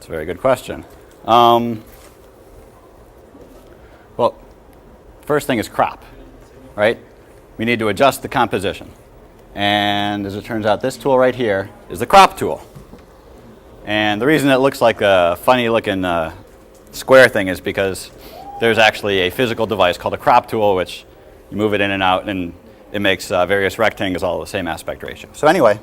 That's a very good question. Well, first thing is crop, right? We need to adjust the composition. And as it turns out, this tool right here is the crop tool. And the reason it looks like a funny looking square thing is because there's actually a physical device called a crop tool, which you move it in and out, and it makes various rectangles all the same aspect ratio. So anyway,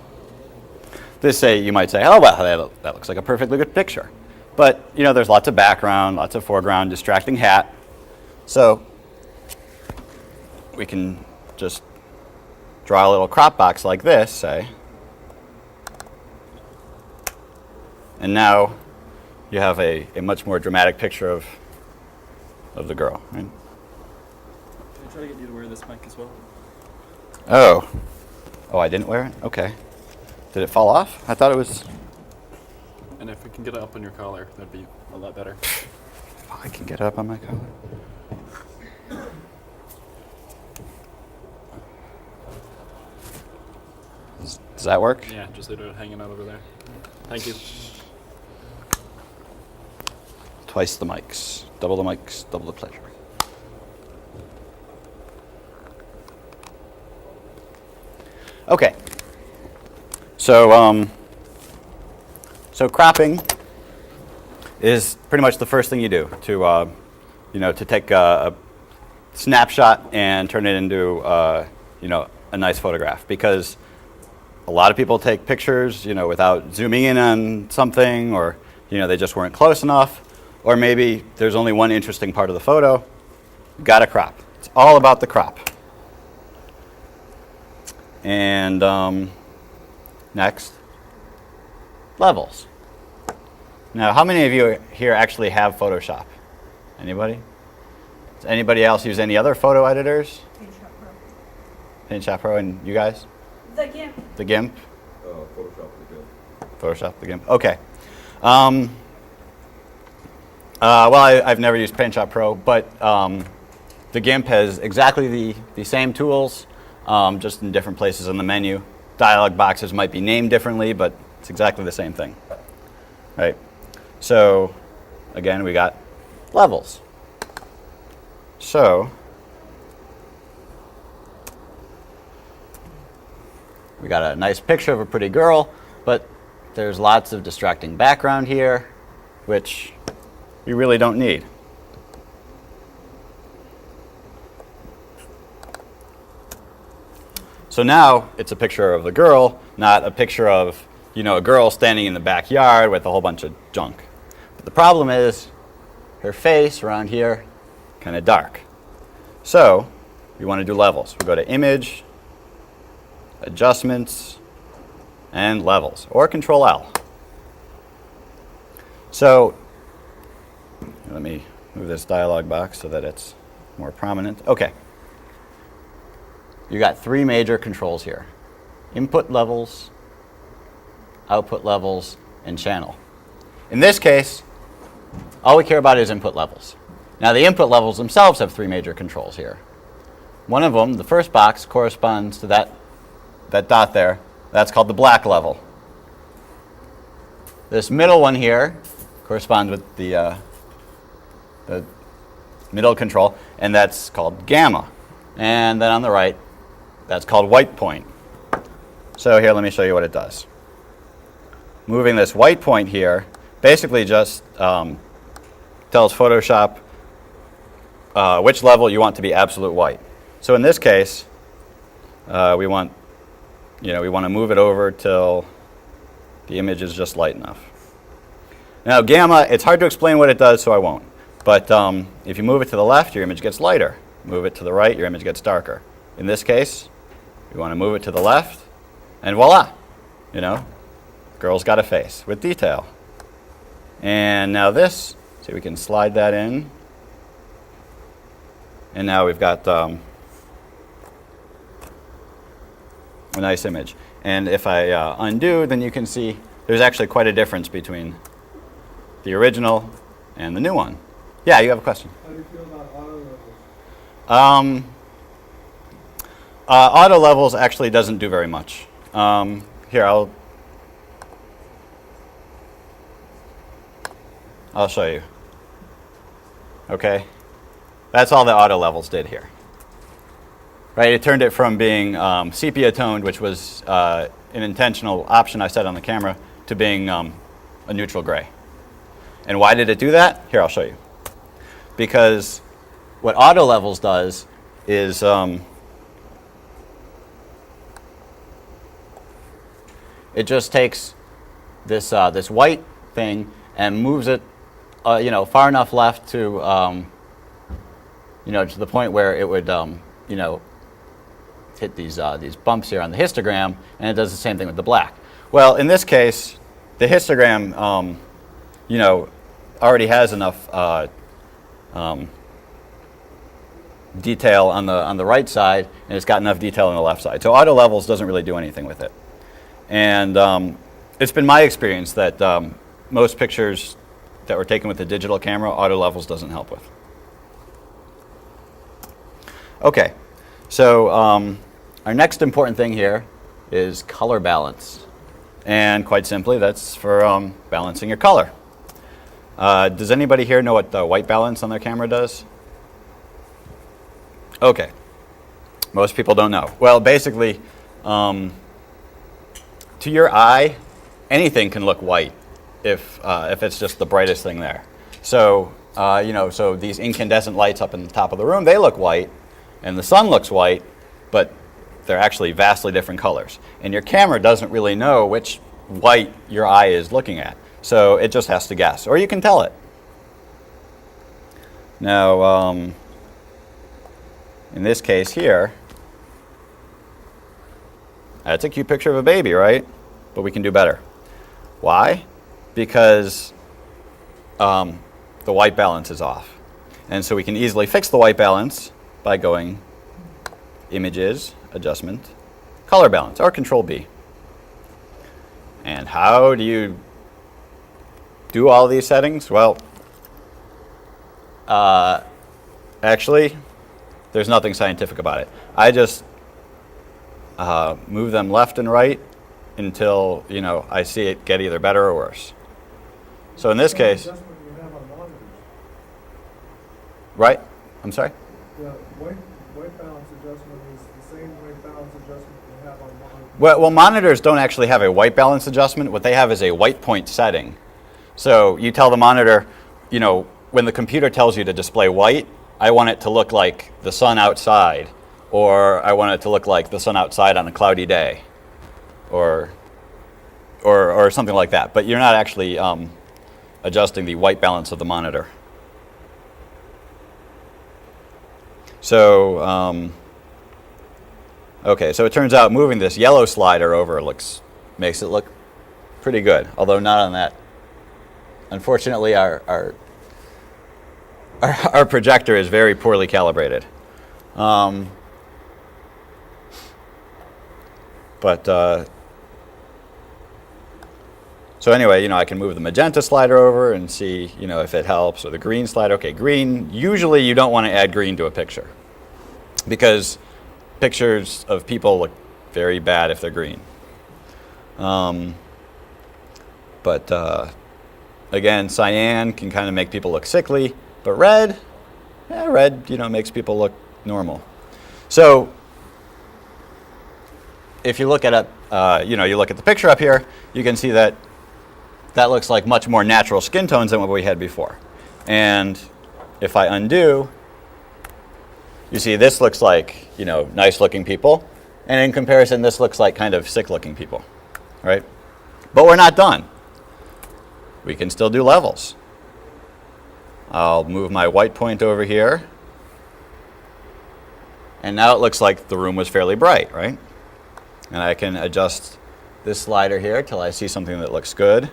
you might say, oh, well, that looks like a perfectly good picture. But, you know, there's lots of background, lots of foreground, distracting hat. So we can just draw a little crop box like this, say. And now you have a much more dramatic picture of the girl. Right? Can I try to get you to wear this mic as well? Oh, I didn't wear it? Okay. Did it fall off? I thought it was... And if we can get it up on your collar, that'd be a lot better. I can get it up on my collar. Does that work? Yeah, just leave it hanging out over there. Thank you. Twice the mics. Double the mics, double the pleasure. Okay. So cropping is pretty much the first thing you do to take a snapshot and turn it into a nice photograph, because a lot of people take pictures without zooming in on something, or they just weren't close enough, or maybe there's only one interesting part of the photo. You've got to crop. It's all about the crop. And next, levels. Now, how many of you here actually have Photoshop? Anybody? Does anybody else use any other photo editors? PaintShop Pro, and you guys? The GIMP. The GIMP? Photoshop the GIMP. Photoshop the GIMP. Okay. Well, I've never used PaintShop Pro, but the GIMP has exactly the same tools, just in different places in the menu. Dialog boxes might be named differently, but it's exactly the same thing. Right? So, again, we got levels. So, we got a nice picture of a pretty girl, but there's lots of distracting background here, which we really don't need. So now it's a picture of the girl, not a picture of a girl standing in the backyard with a whole bunch of junk. But the problem is her face around here kind of dark. So we want to do levels. We go to Image, Adjustments, and Levels, or Control L. So let me move this dialog box so that it's more prominent. Okay. You got three major controls here: input levels, output levels, and channel. In this case, all we care about is input levels. Now, the input levels themselves have three major controls here. One of them, the first box, corresponds to that dot there. That's called the black level. This middle one here corresponds with the middle control, and that's called gamma. And then on the right, that's called white point. So here, let me show you what it does. Moving this white point here basically just tells Photoshop which level you want to be absolute white. So in this case, we want to move it over till the image is just light enough. Now, gamma, it's hard to explain what it does, so I won't. But if you move it to the left, your image gets lighter. Move it to the right, your image gets darker. In this case, we want to move it to the left, and voila, girl's got a face with detail. And now this, see, we can slide that in, and now we've got a nice image. And if I undo, then you can see there's actually quite a difference between the original and the new one. Yeah, you have a question? How do you feel about auto levels? Auto levels actually doesn't do very much. Here, I'll show you. Okay? That's all the auto levels did here. Right? It turned it from being sepia toned, which was an intentional option I set on the camera, to being a neutral gray. And why did it do that? Here, I'll show you. Because what auto levels does is it just takes this this white thing and moves it, far enough left to, to the point where it would, hit these bumps here on the histogram, and it does the same thing with the black. Well, in this case, the histogram, already has enough detail on the right side, and it's got enough detail on the left side. So auto levels doesn't really do anything with it. And it's been my experience that most pictures that were taken with the digital camera, auto levels doesn't help with. Okay, so our next important thing here is color balance. And quite simply, that's for balancing your color. Does anybody here know what the white balance on their camera does? Okay, most people don't know. Well, basically, to your eye, anything can look white if it's just the brightest thing there. So, so these incandescent lights up in the top of the room, they look white, and the sun looks white, but they're actually vastly different colors. And your camera doesn't really know which white your eye is looking at. So it just has to guess, or you can tell it. Now, in this case here, that's a cute picture of a baby, right? But we can do better. Why? Because the white balance is off. And so we can easily fix the white balance by going Images, Adjustment, Color Balance, or Control B. And how do you do all these settings? Well, actually, there's nothing scientific about it. I just move them left and right until, I see it get either better or worse. So in this case, right? I'm sorry? The white balance adjustment is the same white balance adjustment you have on monitors. Well, monitors don't actually have a white balance adjustment. What they have is a white point setting. So you tell the monitor, when the computer tells you to display white, I want it to look like the sun outside, or I want it to look like the sun outside on a cloudy day, or something like that. But you're not actually adjusting the white balance of the monitor. So, okay, so it turns out moving this yellow slider over makes it look pretty good, although not on that. Unfortunately, our projector is very poorly calibrated. So anyway, I can move the magenta slider over and see, if it helps, or the green slider. Okay, green, usually you don't want to add green to a picture because pictures of people look very bad if they're green. Again, cyan can kind of make people look sickly, but red, makes people look normal. So if you look at you look at the picture up here, you can see that looks like much more natural skin tones than what we had before. And if I undo, you see this looks like, nice looking people. And in comparison, this looks like kind of sick looking people, right? But we're not done. We can still do levels. I'll move my white point over here. And now it looks like the room was fairly bright, right? And I can adjust this slider here till I see something that looks good.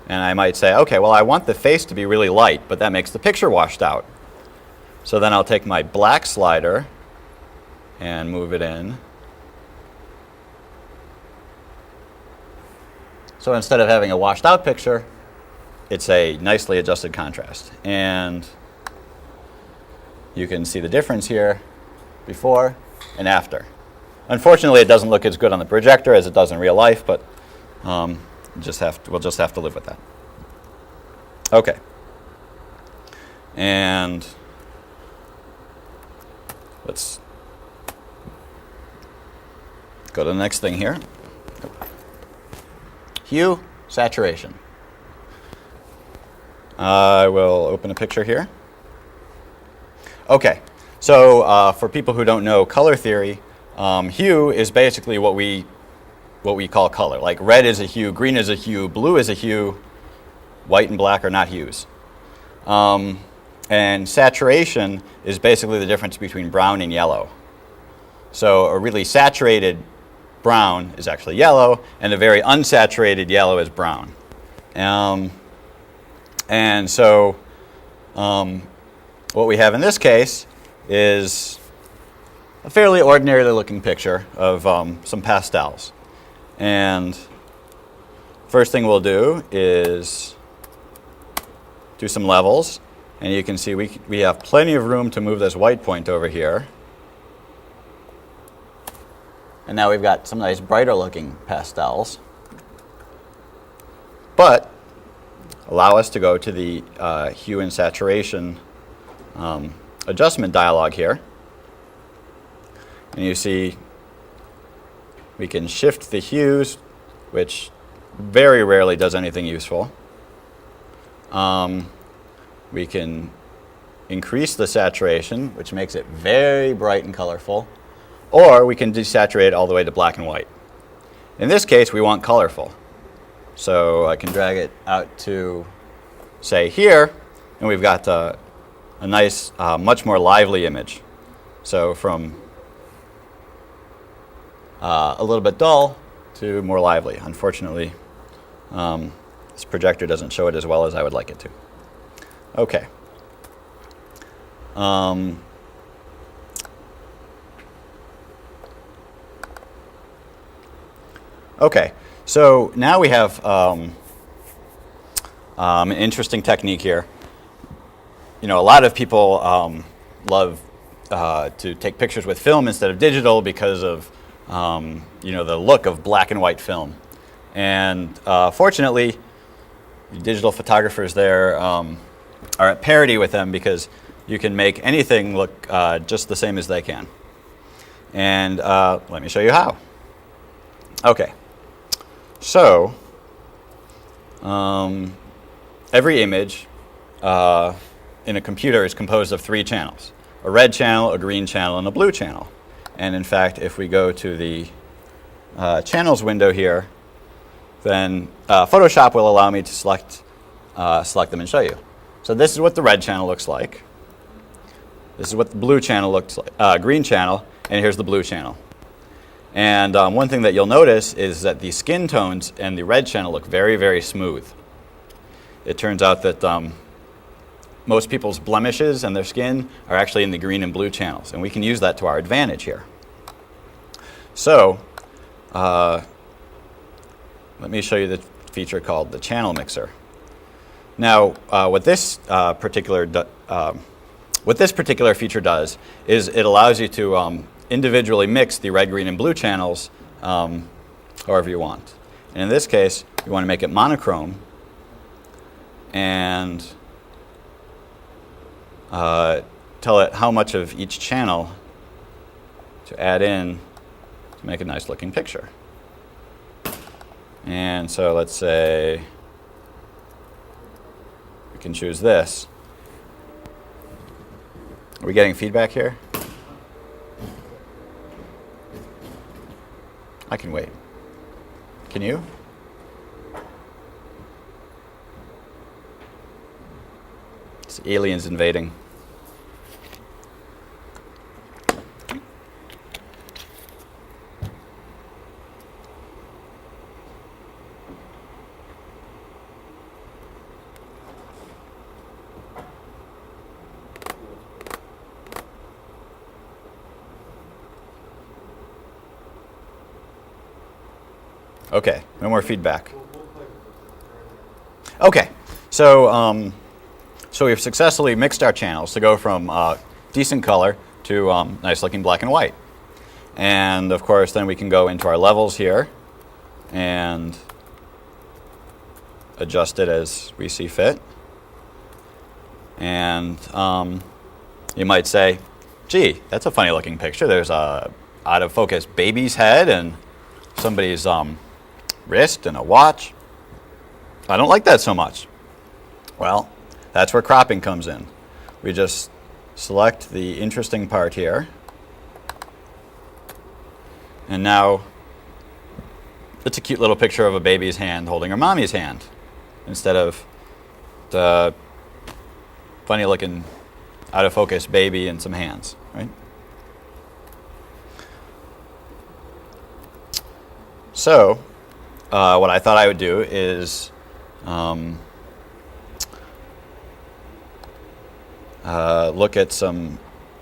And I might say, okay, well, I want the face to be really light, but that makes the picture washed out. So then I'll take my black slider and move it in. So instead of having a washed out picture, it's a nicely adjusted contrast. And you can see the difference here before and after. Unfortunately, it doesn't look as good on the projector as it does in real life, but we'll just have to live with that. Okay. And let's go to the next thing here. Hue, saturation. I will open a picture here. Okay, so for people who don't know color theory, hue is basically what we call color. Like red is a hue, green is a hue, blue is a hue, white and black are not hues. And saturation is basically the difference between brown and yellow. So a really saturated brown is actually yellow, and a very unsaturated yellow is brown. And so what we have in this case is a fairly ordinary looking picture of some pastels. And first thing we'll do is do some levels. And you can see we have plenty of room to move this white point over here. And now we've got some nice brighter looking pastels. But allow us to go to the hue and saturation adjustment dialog here. And you see we can shift the hues, which very rarely does anything useful. We can increase the saturation, which makes it very bright and colorful. Or we can desaturate it all the way to black and white. In this case, we want colorful. So I can drag it out to, say, here, and we've got a nice, much more lively image. So from a little bit dull to more lively. Unfortunately, this projector doesn't show it as well as I would like it to. Okay. Okay, so now we have an interesting technique here. You know, a lot of people love to take pictures with film instead of digital because of you know, the look of black and white film. And fortunately, digital photographers there are at parity with them because you can make anything look just the same as they can. And let me show you how. Okay. So, every image in a computer is composed of 3 channels: a red channel, a green channel, and a blue channel. And in fact, if we go to the channels window here, then Photoshop will allow me to select them and show you. So this is what the red channel looks like. This is what the blue channel looks like, green channel, and here's the blue channel. And one thing that you'll notice is that the skin tones and the red channel look very, very smooth. It turns out that most people's blemishes and their skin are actually in the green and blue channels, and we can use that to our advantage here. So let me show you the feature called the channel mixer. Now, what this particular feature does is it allows you to individually mix the red, green, and blue channels however you want. And in this case, you want to make it monochrome and tell it how much of each channel to add in to make a nice looking picture. And so let's say we can choose this. Are we getting feedback here? I can wait. Can you? It's aliens invading. Okay, no more feedback. Okay, so so we've successfully mixed our channels to go from decent color to nice looking black and white. And of course, then we can go into our levels here and adjust it as we see fit. And you might say, gee, that's a funny looking picture. There's a out of focus baby's head and somebody's wrist and a watch. I don't like that so much. Well, that's where cropping comes in. We just select the interesting part here. And now it's a cute little picture of a baby's hand holding her mommy's hand instead of the funny looking out of focus baby and some hands, right? So what I thought I would do is look at some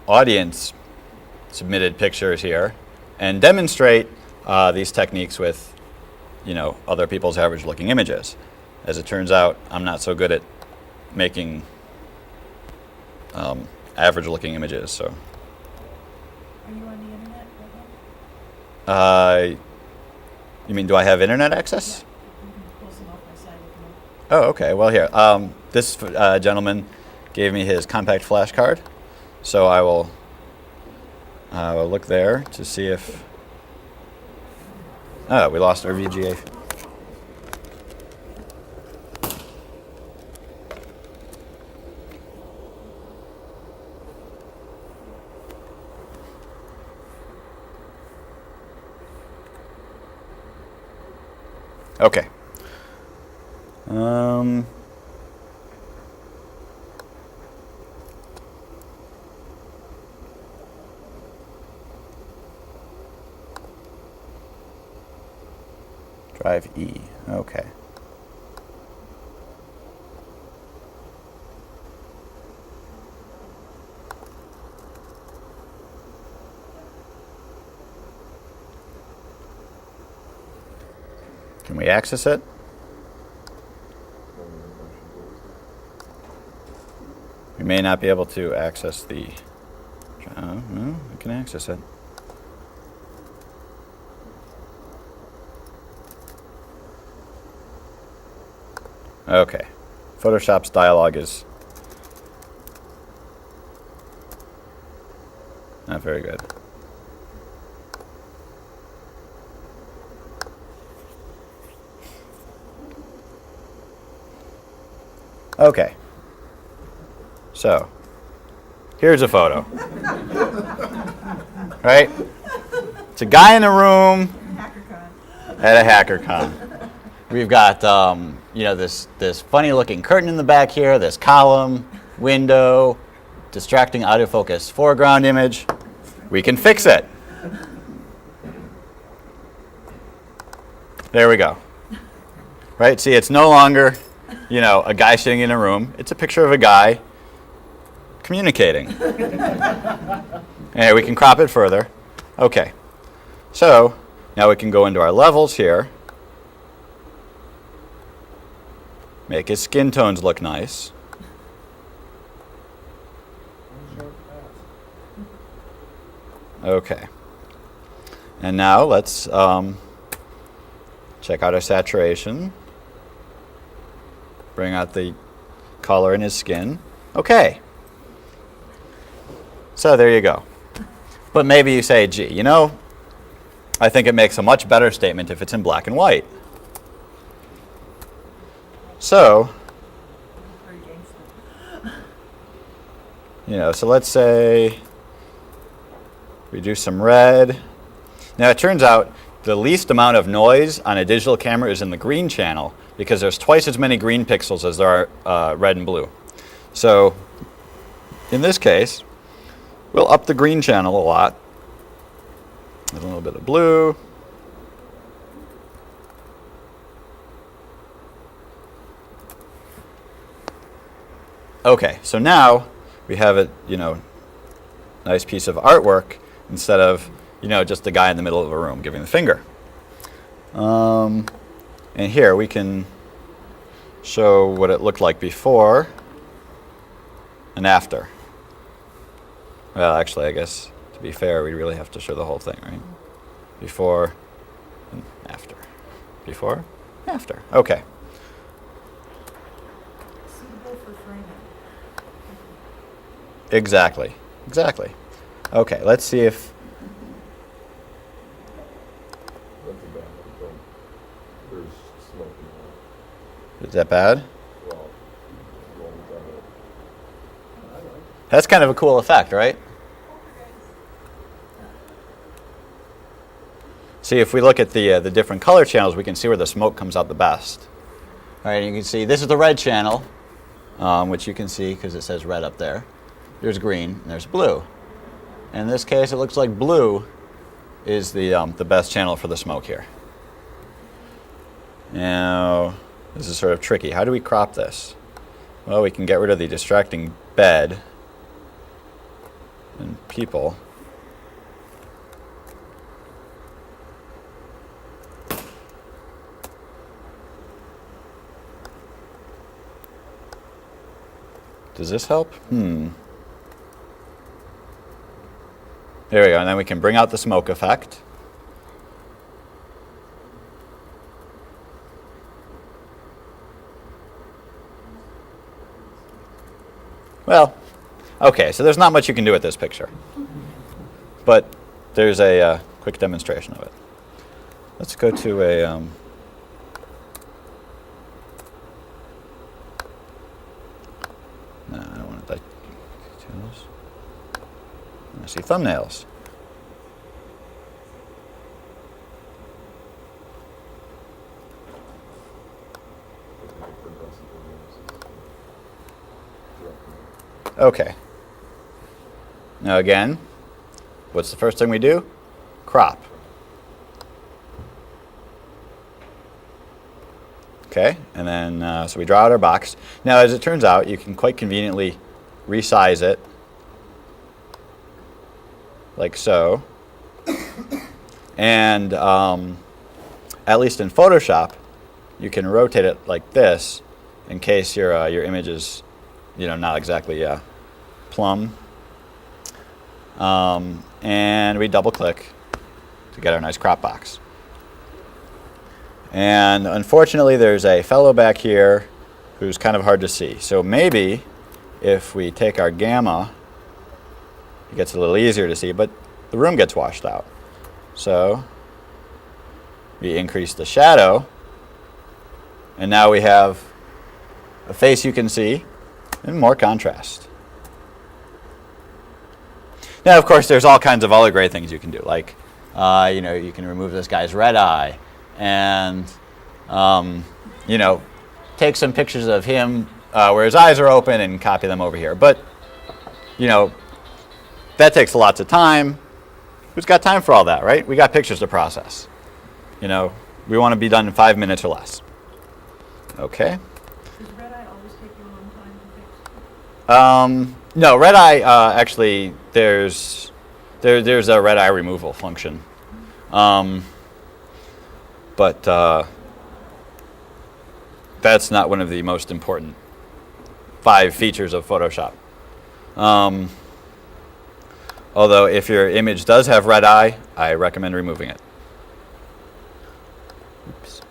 audience submitted pictures here and demonstrate these techniques with, other people's average looking images. As it turns out, I'm not so good at making average looking images. So, Are you on the internet right now? you mean, do I have internet access? You can pull some off my site if you want. Oh, okay. Well, here, this gentleman gave me his compact flash card, so I will look there to see if. Oh, we lost our VGA. Okay. Drive E. Okay. Can we access it? We may not be able to access the. No, I can access it. Okay. Photoshop's dialog is not very good. Okay. So, here's a photo. Right? It's a guy in a room at a HackerCon. We've got this funny looking curtain in the back here, this column, window, distracting out of focus foreground image. We can fix it. There we go. Right? See, it's no longer, a guy sitting in a room. It's a picture of a guy communicating. And we can crop it further. Okay. So, now we can go into our levels here. Make his skin tones look nice. Okay. And now let's check out our saturation. Bring out the color in his skin. Okay. So there you go. But maybe you say, gee, I think it makes a much better statement if it's in black and white. So, so let's say we do some red. Now it turns out the least amount of noise on a digital camera is in the green channel because there's twice as many green pixels as there are red and blue. So in this case, we'll up the green channel a lot. There's a little bit of blue. Okay, so now we have a, nice piece of artwork instead of, just the guy in the middle of a room giving the finger. And here we can show what it looked like before and after. Well, actually, I guess to be fair, we really have to show the whole thing, right? Before and after. Before, after. Okay. Suitable for framing. Exactly. Exactly. Okay, let's see if... That's a bad one. There's smoke in Is that bad? there. Well, roll down it. That's kind of a cool effect, right? See, if we look at the different color channels, we can see where the smoke comes out the best. All right, you can see this is the red channel, which you can see because it says red up there. There's green, and there's blue. And in this case, it looks like blue is the best channel for the smoke here. Now, this is sort of tricky. How do we crop this? Well, we can get rid of the distracting bed and people. Does this help? There we go, and then we can bring out the smoke effect. Well, okay, so there's not much you can do with this picture. But there's a quick demonstration of it. Let's go to a... No, I don't want to details. I see thumbnails. Okay. Now again, what's the first thing we do? Crop. Okay, and then so we draw out our box. Now, as it turns out, you can quite conveniently resize it like so. And at least in Photoshop, you can rotate it like this in case your image is, not exactly plumb. And we double click to get our nice crop box. And unfortunately, there's a fellow back here who's kind of hard to see. So maybe if we take our gamma, it gets a little easier to see, but the room gets washed out. So we increase the shadow, and now we have a face you can see and more contrast. Now, of course, there's all kinds of other great things you can do, like you can remove this guy's red eye, and take some pictures of him where his eyes are open and copy them over here. But that takes lots of time. Who's got time for all that, right? We got pictures to process. We want to be done in 5 minutes or less. Okay. Does red eye always take you a long time to fix? No, red eye actually there's a red eye removal function. But that's not one of the most important 5 features of Photoshop. Although if your image does have red eye, I recommend removing it. Oops.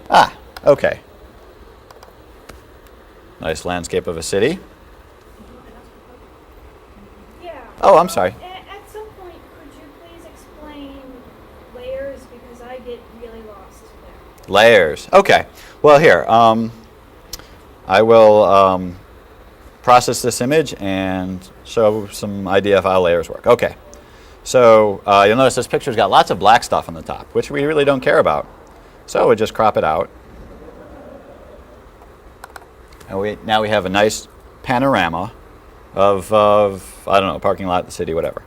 Ah, okay. Nice landscape of a city. Yeah. Oh, I'm sorry. At some point, could you please explain layers, because I get really lost there. Layers. Okay. Well, here. I will process this image and show some idea of how layers work. Okay. So you'll notice this picture's got lots of black stuff on the top, which we really don't care about. So we just crop it out. And now we have a nice panorama of I don't know, parking lot, the city, whatever.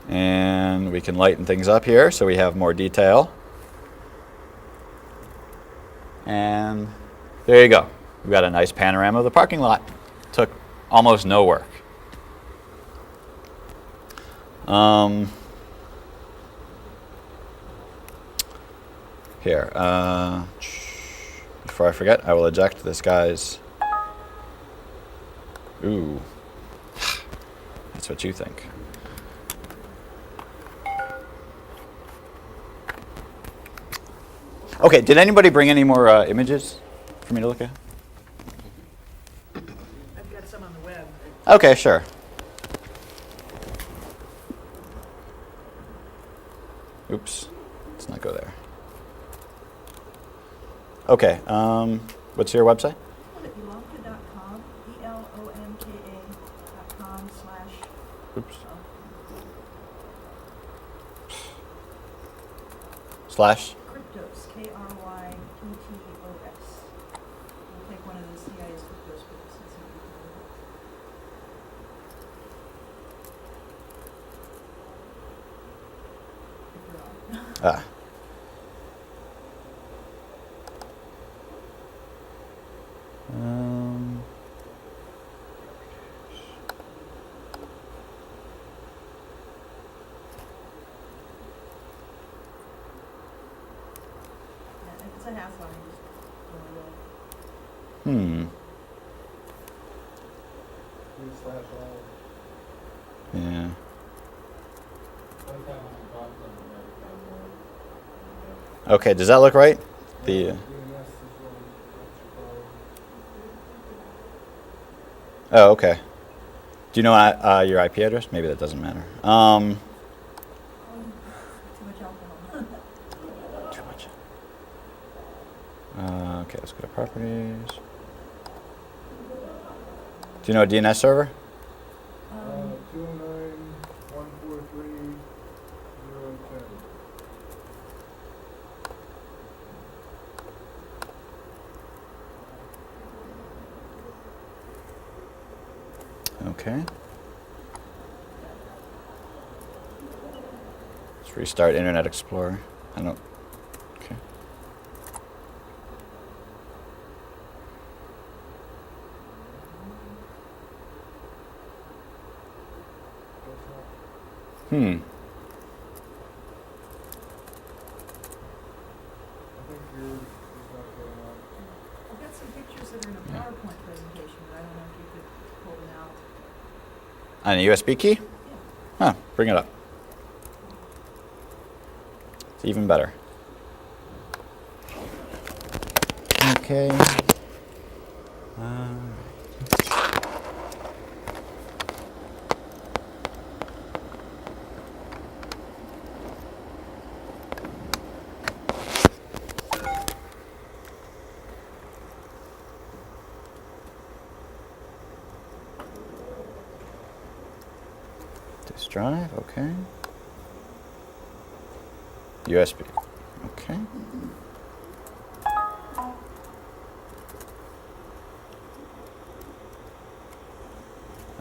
And we can lighten things up here so we have more detail. And there you go. We've got a nice panorama of the parking lot. Took almost no work. Here, before I forget, I will eject this guy's... Ooh. That's what you think. Okay, did anybody bring any more images for me to look at? I've got some on the web. Okay, sure. Oops, let's not go there. Okay, what's your website? Elonka.com, ELONKA.com / Oops. Slash? Cryptos, KRYPTOS. We'll take one of the CIS cryptos pics and see if you're on. Ah. Yeah, if it's a hassle, I just go away. /all. Yeah. Okay, does that look right? The DNS is what you oh, okay. Do you know your IP address? Maybe that doesn't matter. Too much alcohol. Too much. Okay, let's go to properties. Do you know a DNS server? 209.143.010. Okay. Let's restart Internet Explorer. I don't. Okay. I think yours is not going on. I've got some pictures that are in a PowerPoint presentation, but I don't know if you could pull them out. On a USB key? Huh, bring it up. It's even better. Okay. Disk drive, okay. USB, okay.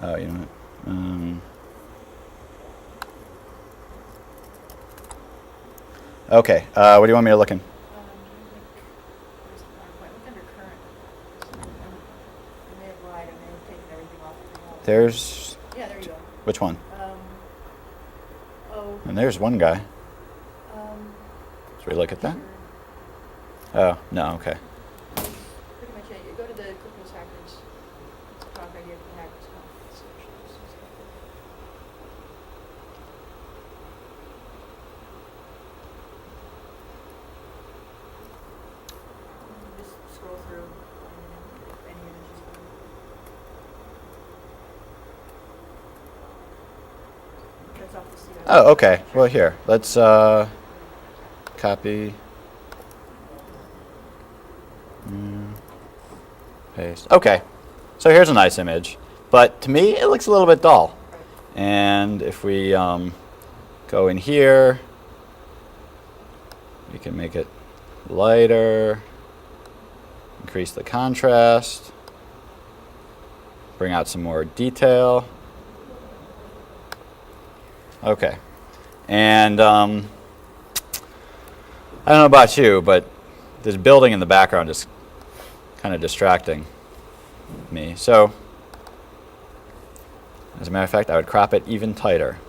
Oh, you know what? Okay, what do you want me to look in? Where's the PowerPoint? Look under current. I may have lied, I may have taken everything off. There's, Yeah, there you go. which one? Oh. And there's one guy. Should we look at that? Oh, no, okay. Pretty much it. You go to the Cryptos Hackers. It's a talk right here for Hackers Conference. Just scroll through any images. That's off the CI. Oh, okay. Well, here, let's copy. Paste. Okay. So here's a nice image. But to me, it looks a little bit dull. And if we go in here, we can make it lighter, increase the contrast, bring out some more detail. Okay. And I don't know about you, but this building in the background is kind of distracting me. So, as a matter of fact, I would crop it even tighter.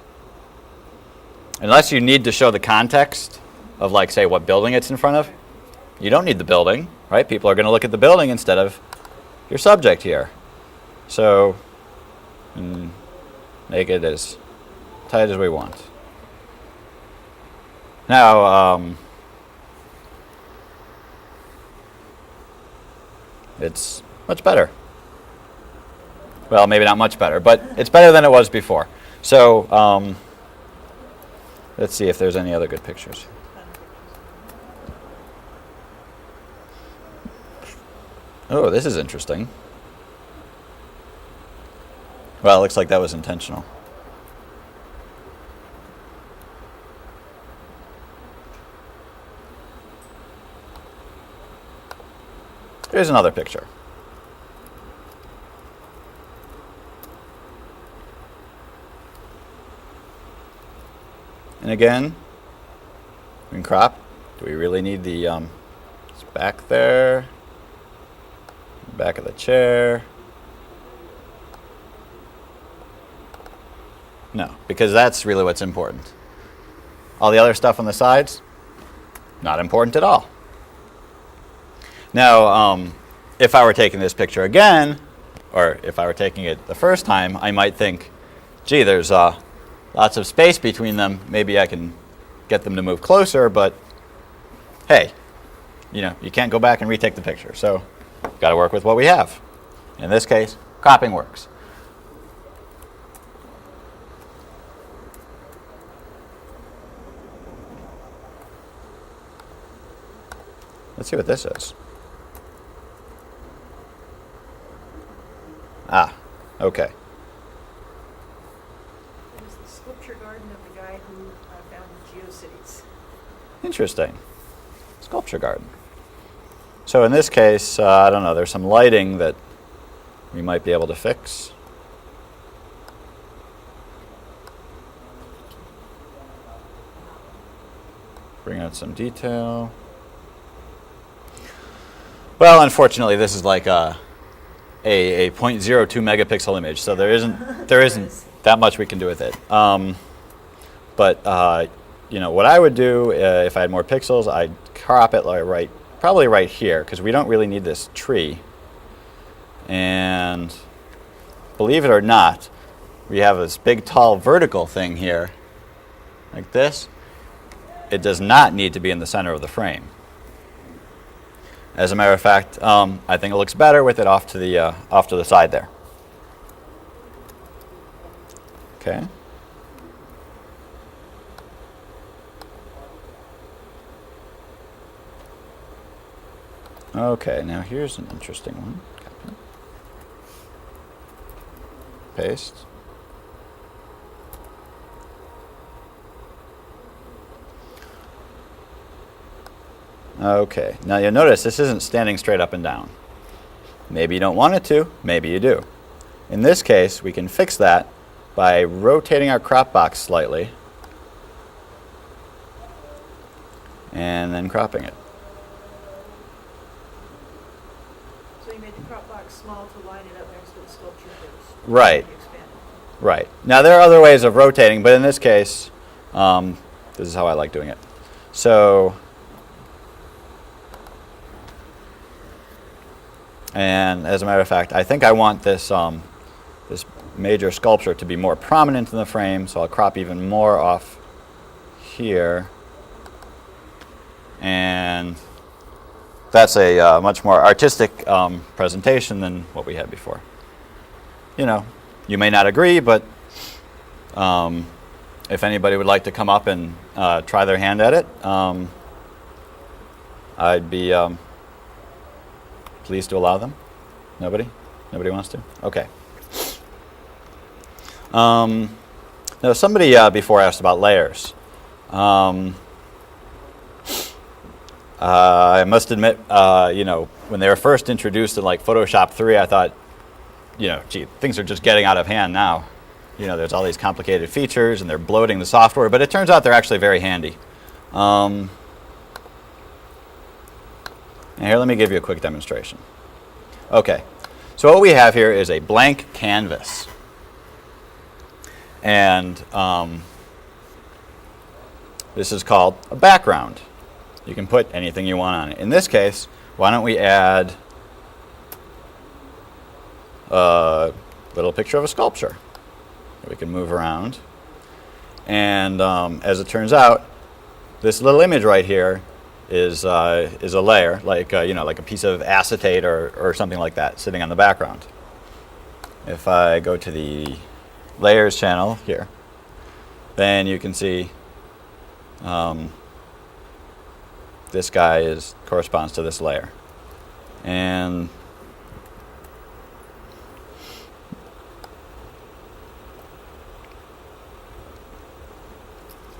Unless you need to show the context of, like, say, what building it's in front of. You don't need the building, right? People are going to look at the building instead of your subject here. So, make it as tight as we want. Now, It's much better. Well, maybe not much better, but it's better than it was before. So let's see if there's any other good pictures. Oh, this is interesting. Well, it looks like that was intentional. Here's another picture. And again, we can crop. Do we really need the it's back there? Back of the chair. No, because that's really what's important. All the other stuff on the sides, not important at all. Now, if I were taking this picture again, or if I were taking it the first time, I might think, gee, there's lots of space between them. Maybe I can get them to move closer, but hey, you can't go back and retake the picture. So got to work with what we have. In this case, cropping works. Let's see what this is. Ah, okay. It was the sculpture garden of the guy who founded GeoCities. Interesting. Sculpture garden. So in this case, I don't know, there's some lighting that we might be able to fix. Bring out some detail. Well, unfortunately, this is like a 0.02 megapixel image, so there isn't that much we can do with it. But what I would do if I had more pixels, I'd crop it like probably right here, because we don't really need this tree. And believe it or not, we have this big, tall, vertical thing here, like this. It does not need to be in the center of the frame. As a matter of fact, I think it looks better with it off to the side there. Okay. Okay, now here's an interesting one. Copy. Paste. Okay, now you'll notice this isn't standing straight up and down. Maybe you don't want it to, maybe you do. In this case, we can fix that by rotating our crop box slightly and then cropping it. So you made the crop box small to line it up next to the sculpture first. Right. You expanded. Right. Now there are other ways of rotating, but in this case, this is how I like doing it. So, and as a matter of fact, I think I want this this major sculpture to be more prominent in the frame, so I'll crop even more off here. And that's a much more artistic presentation than what we had before. You may not agree, but if anybody would like to come up and try their hand at it, I'd be pleased to allow them. Nobody? Nobody wants to? Okay. Now, somebody before asked about layers. I must admit, when they were first introduced in like Photoshop 3, I thought, gee, things are just getting out of hand now. There's all these complicated features and they're bloating the software, but it turns out they're actually very handy. And here, let me give you a quick demonstration. Okay, so what we have here is a blank canvas. And this is called a background. You can put anything you want on it. In this case, why don't we add a little picture of a sculpture that we can move around. And as it turns out, this little image right here is a layer, like like a piece of acetate or something like that, sitting on the background. If I go to the layers channel here, then you can see this guy corresponds to this layer, and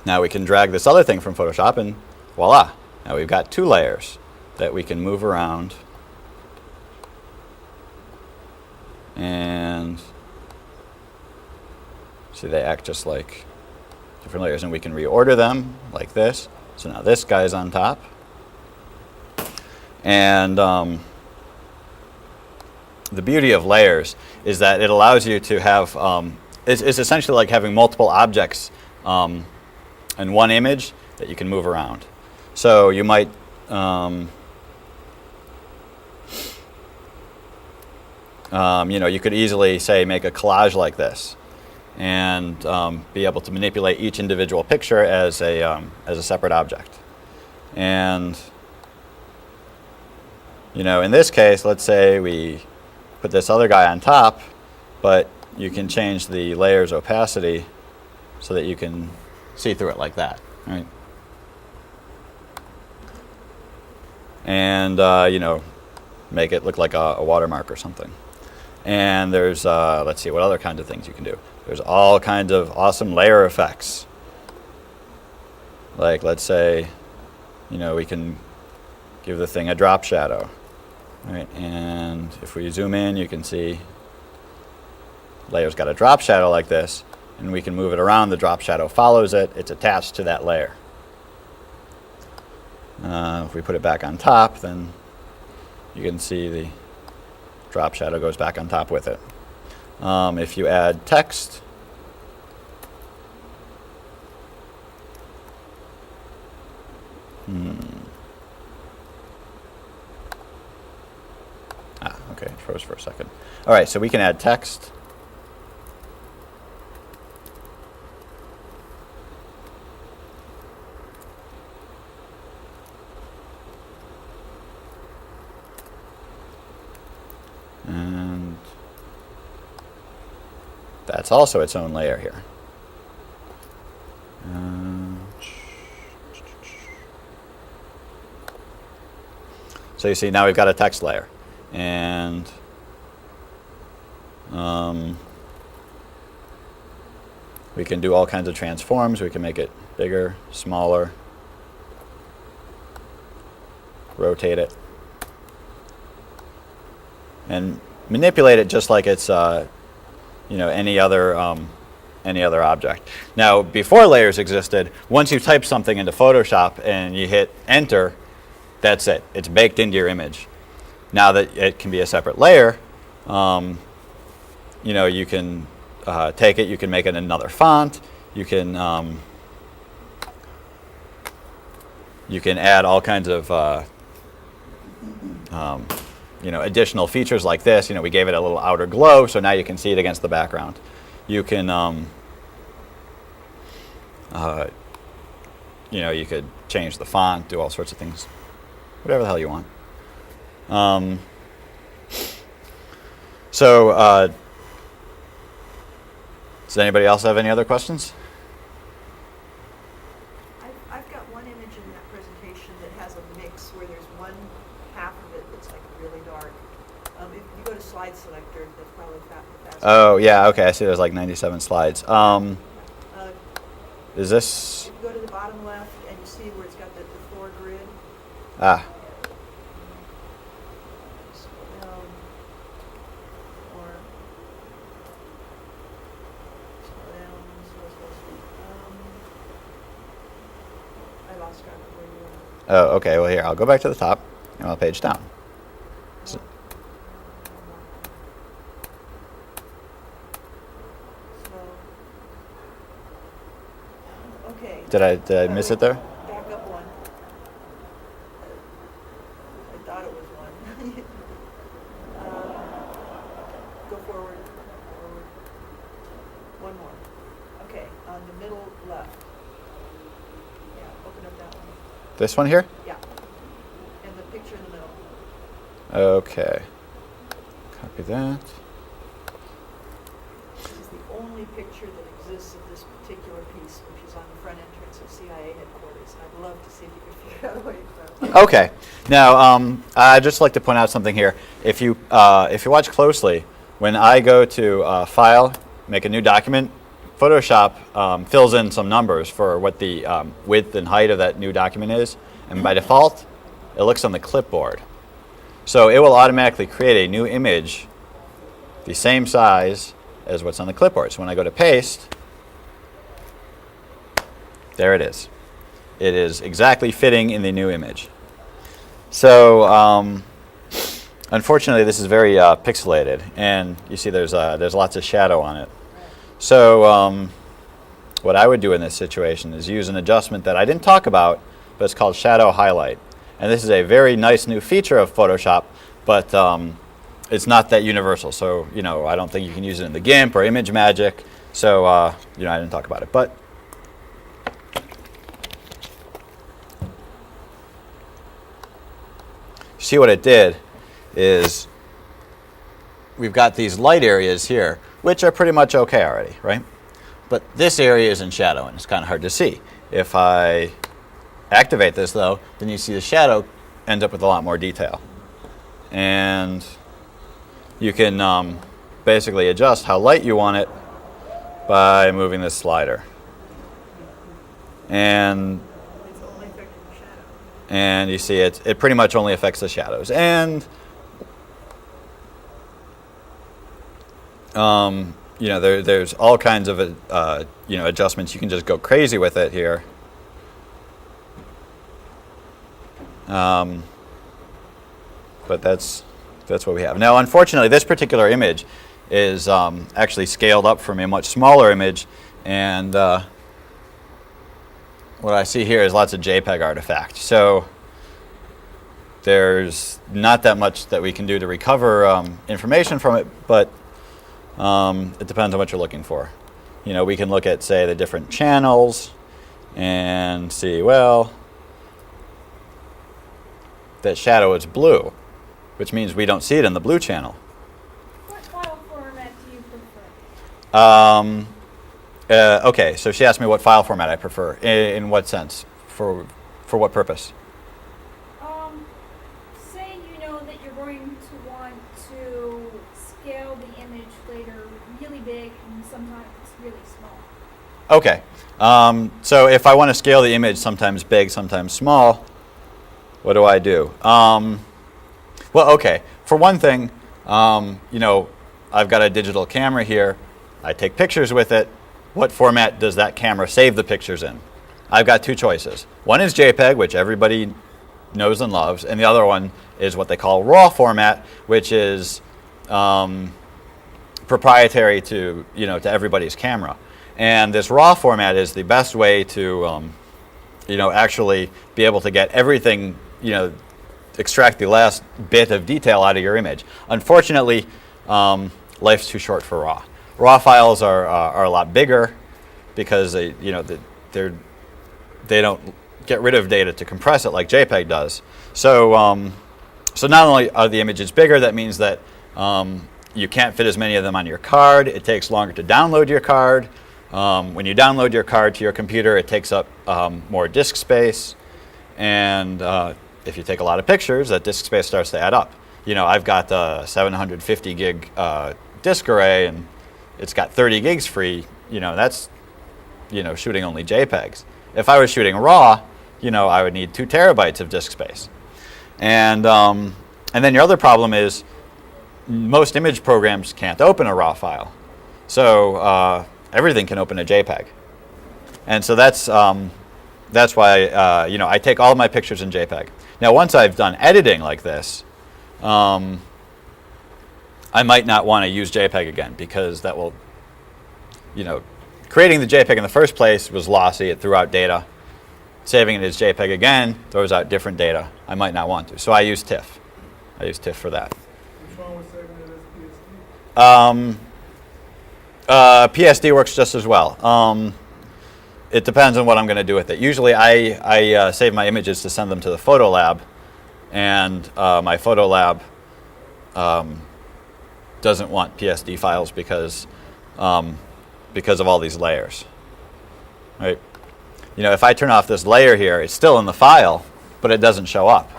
now we can drag this other thing from Photoshop, and voila! Now we've got two layers that we can move around, and see, they act just like different layers, and we can reorder them like this. So now this guy's on top, and the beauty of layers is that it allows you to have it's essentially like having multiple objects in one image that you can move around. So you might you could easily, say, make a collage like this, and be able to manipulate each individual picture as a separate object. And in this case, let's say we put this other guy on top, but you can change the layer's opacity so that you can see through it like that, right? And make it look like a watermark or something. And there's let's see, what other kinds of things you can do. There's all kinds of awesome layer effects. Like, let's say, we can give the thing a drop shadow, right? And if we zoom in, you can see layer's got a drop shadow like this, and we can move it around. The drop shadow follows it. It's attached to that layer. If we put it back on top, then you can see the drop shadow goes back on top with it. If you add text, okay, it froze for a second. All right, so we can add text. And that's also its own layer here. So you see, now we've got a text layer. And we can do all kinds of transforms. We can make it bigger, smaller, rotate it, and manipulate it just like it's any other object. Now, before layers existed, once you type something into Photoshop and you hit enter, that's it. It's baked into your image. Now that it can be a separate layer, you can take it, you can make it another font, you can add all kinds of additional features like this. We gave it a little outer glow, so now you can see it against the background. You can you could change the font, do all sorts of things, whatever the hell you want. Does anybody else have any other questions? I've got one image in that presentation that has a mix where there's one half of it that's like really dark. If you go to slide selector, that's probably fast. Oh, yeah, okay, I see there's like 97 slides. Is this? If you go to the bottom left and you see where it's got the floor grid. Ah. Scroll down. Or scroll down. I lost track of where you were. Oh, okay, well here, I'll go back to the top and I'll page down. So, okay. did I miss it there? Back up one. I thought it was one. Go forward. One more. Okay, on the middle left. Yeah, open up that one. This one here? Yeah. picture in the middle. Okay. Copy that. This is the only picture that exists of this particular piece, which is on the front entrance of CIA headquarters. And I'd love to see if you could figure out a way to Okay. Now, I'd just like to point out something here. If you watch closely, when I go to File, make a new document, Photoshop fills in some numbers for what the width and height of that new document is, and by default, it looks on the clipboard. So it will automatically create a new image the same size as what's on the clipboard. So when I go to paste, there it is. It is exactly fitting in the new image. So unfortunately, this is very pixelated, and you see there's lots of shadow on it. So what I would do in this situation is use an adjustment that I didn't talk about, but it's called shadow highlight. And this is a very nice new feature of Photoshop, but it's not that universal. So, I don't think you can use it in the GIMP or Image Magic. So, I didn't talk about it. But see what it did is we've got these light areas here, which are pretty much okay already, right? But this area is in shadow, and it's kind of hard to see. If I activate this, though, then you see the shadow ends up with a lot more detail. And you can basically adjust how light you want it by moving this slider. And It's only affecting the shadow. and you see it pretty much only affects the shadows. And there's all kinds of adjustments. You can just go crazy with it here. But that's what we have. Now, unfortunately, this particular image is actually scaled up from a much smaller image, and what I see here is lots of JPEG artifacts. So there's not that much that we can do to recover information from it, but it depends on what you're looking for. We can look at, say, the different channels and see, well, that shadow is blue, which means we don't see it in the blue channel. What file format do you prefer? Okay, so she asked me what file format I prefer. In what sense? For what purpose? Say you know that you're going to want to scale the image later really big and sometimes really small. Okay, so if I want to scale the image sometimes big, sometimes small, what do I do? Well, okay, for one thing, I've got a digital camera here. I take pictures with it. What format does that camera save the pictures in? I've got two choices. One is JPEG, which everybody knows and loves, and the other one is what they call RAW format, which is proprietary to everybody's camera. And this RAW format is the best way to actually be able to get everything, extract the last bit of detail out of your image. Unfortunately, life's too short for RAW. RAW files are a lot bigger because they don't get rid of data to compress it like JPEG does. So so not only are the images bigger, that means that you can't fit as many of them on your card. It takes longer to download your card. When you download your card to your computer, it takes up more disk space. And if you take a lot of pictures, that disk space starts to add up. I've got a 750 gig disk array, and it's got 30 gigs free. That's shooting only JPEGs. If I was shooting RAW, I would need 2 terabytes of disk space. And then your other problem is most image programs can't open a RAW file. So everything can open a JPEG. And so that's why I take all of my pictures in JPEG. Now, once I've done editing like this, I might not want to use JPEG again because that will, creating the JPEG in the first place was lossy. It threw out data. Saving it as JPEG again throws out different data. I might not want to. So I use TIFF. I use TIFF for that. Which one was saving it as PSD? PSD works just as well. It depends on what I'm going to do with it. Usually I save my images to send them to the photo lab, and my photo lab doesn't want PSD files because of all these layers. Right? You know, if I turn off this layer here, it's still in the file, but it doesn't show up.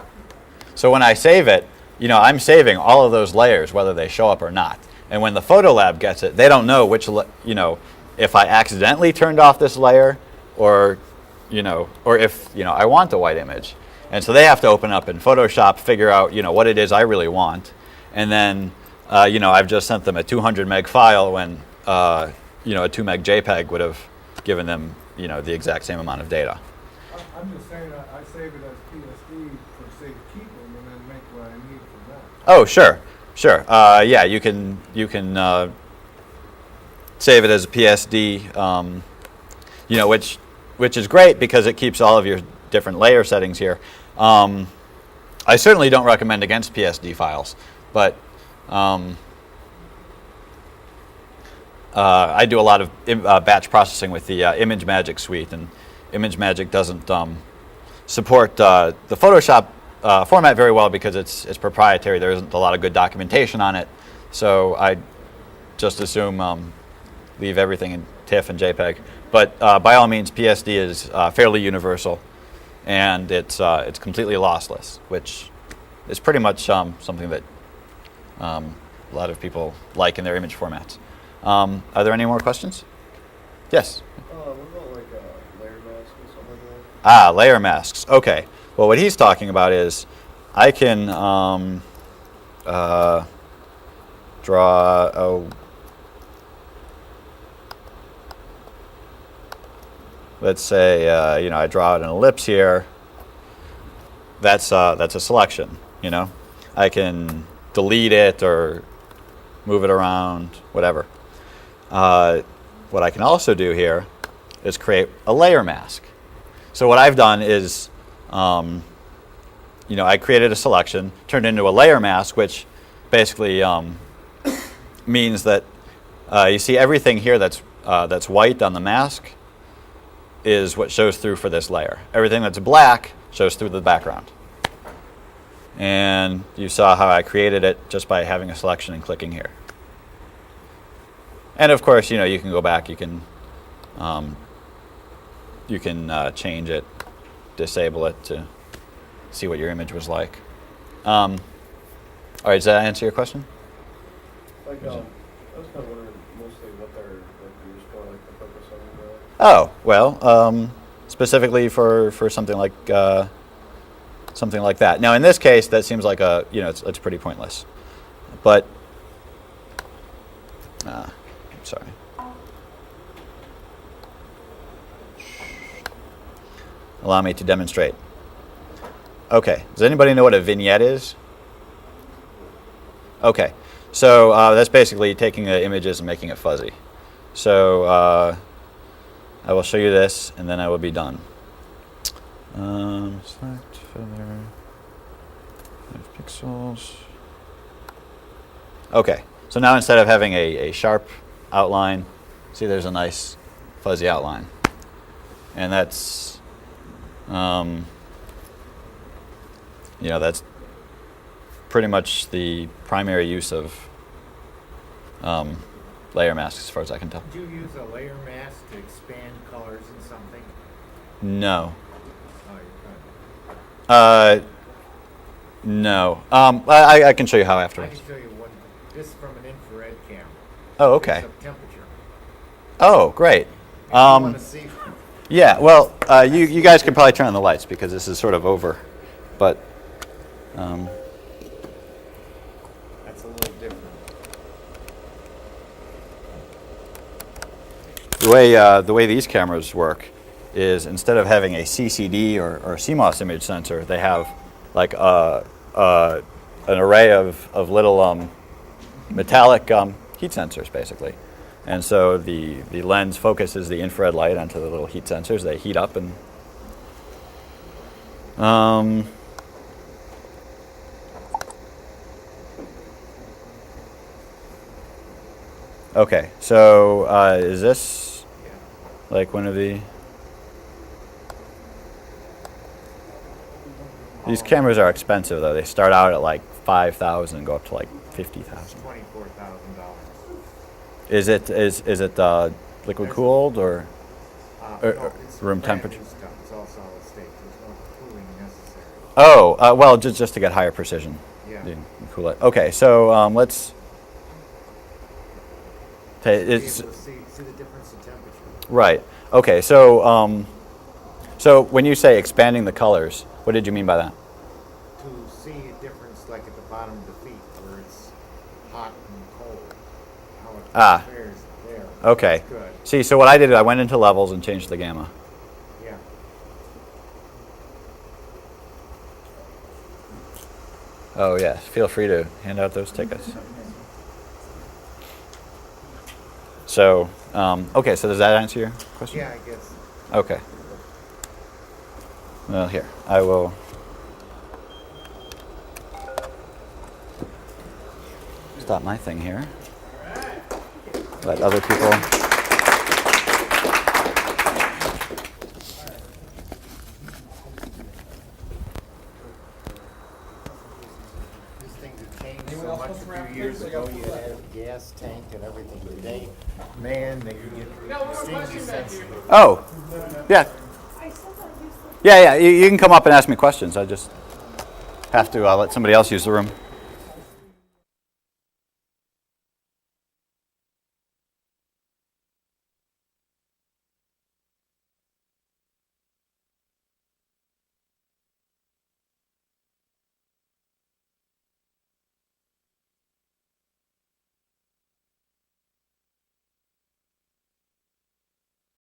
So when I save it, you know, I'm saving all of those layers, whether they show up or not. And when the photo lab gets it, they don't know which, you know, if I accidentally turned off this layer, or, you know, or if, you know, I want the white image. And so they have to open up in Photoshop, figure out, you know, what it is I really want. And then, you know, I've just sent them a 200 meg file when, you know, a 2 meg JPEG would have given them, you know, the exact same amount of data. I'm just saying I save it as PSD for safekeeping and then make what I need from that. Oh, sure, sure. Yeah, you can save it as a PSD, you know, which is great because it keeps all of your different layer settings here. I certainly don't recommend against PSD files, but I do a lot of batch processing with the ImageMagick suite, and ImageMagick doesn't support the Photoshop format very well because it's proprietary. There isn't a lot of good documentation on it, so I just assume leave everything in TIFF and JPEG. But by all means, PSD is fairly universal, and it's completely lossless, which is pretty much something that a lot of people like in their image formats. Are there any more questions? Yes? What about like layer masks or something like that? Ah, layer masks. Okay. Well, what he's talking about is I can draw a... Let's say, you know, I draw out an ellipse here. That's a selection, you know. I can delete it or move it around, whatever. What I can also do here is create a layer mask. So what I've done is, you know, I created a selection, turned it into a layer mask, which basically means that you see everything here that's white on the mask is what shows through for this layer. Everything that's black shows through the background. And you saw how I created it just by having a selection and clicking here. And of course, you know, you can go back, you can change it, disable it to see what your image was like. All right, does that answer your question? Like, I was kind of wondering mostly what they're like used for, like the purpose of it. Oh, well, specifically for something like that. Now, in this case, that seems like it's pretty pointless. But, I'm sorry. Allow me to demonstrate. Okay, does anybody know what a vignette is? Okay, so that's basically taking the images and making it fuzzy. So I will show you this, and then I will be done. Select feather, 5 pixels. Okay, so now instead of having a sharp outline, see there's a nice fuzzy outline. And that's, you know, that's pretty much the primary use of layer masks as far as I can tell. Do you use a layer mask to expand colors in something? No. Oh, you couldn't. No. I can show you how I afterwards. can show you one. This is from an infrared camera. Oh, okay. It's of temperature. Oh, great. If you want to see. Yeah, well, you guys could probably turn on the lights because this is sort of over. But That's a little different. the way these cameras work is instead of having a CCD or CMOS image sensor, they have like an array of little metallic heat sensors, basically. And so the lens focuses the infrared light onto the little heat sensors. They heat up and okay, so is this like one of the... These cameras are expensive though. They start out at like 5,000 and go up to like 50,000. $24,000. Is it liquid cooled or No, it's room brand temperature? new stuff. It's all solid state. There's no cooling necessary. Oh, well, just to get higher precision. Yeah. You can cool it. Okay, so let's. Be It's able to see the difference in temperature. right. Okay, so so when you say expanding the colors, what did you mean by that? To see a difference, like at the bottom of the feet, where it's hot and cold, how it compares there. Okay. That's good. See, so what I did, I went into levels and changed the gamma. Yeah. Oh yes, feel free to hand out those tickets. So, okay, so does that answer your question? Yeah, I guess. Okay. Well, here, I will. Stop my thing here. Let other people. These things have changed so much. A few years ago, you had a gas tank and everything. Today, man, they can get extremely sensitive. Oh, yeah. Yeah, yeah. You can come up and ask me questions. I just have to let somebody else use the room.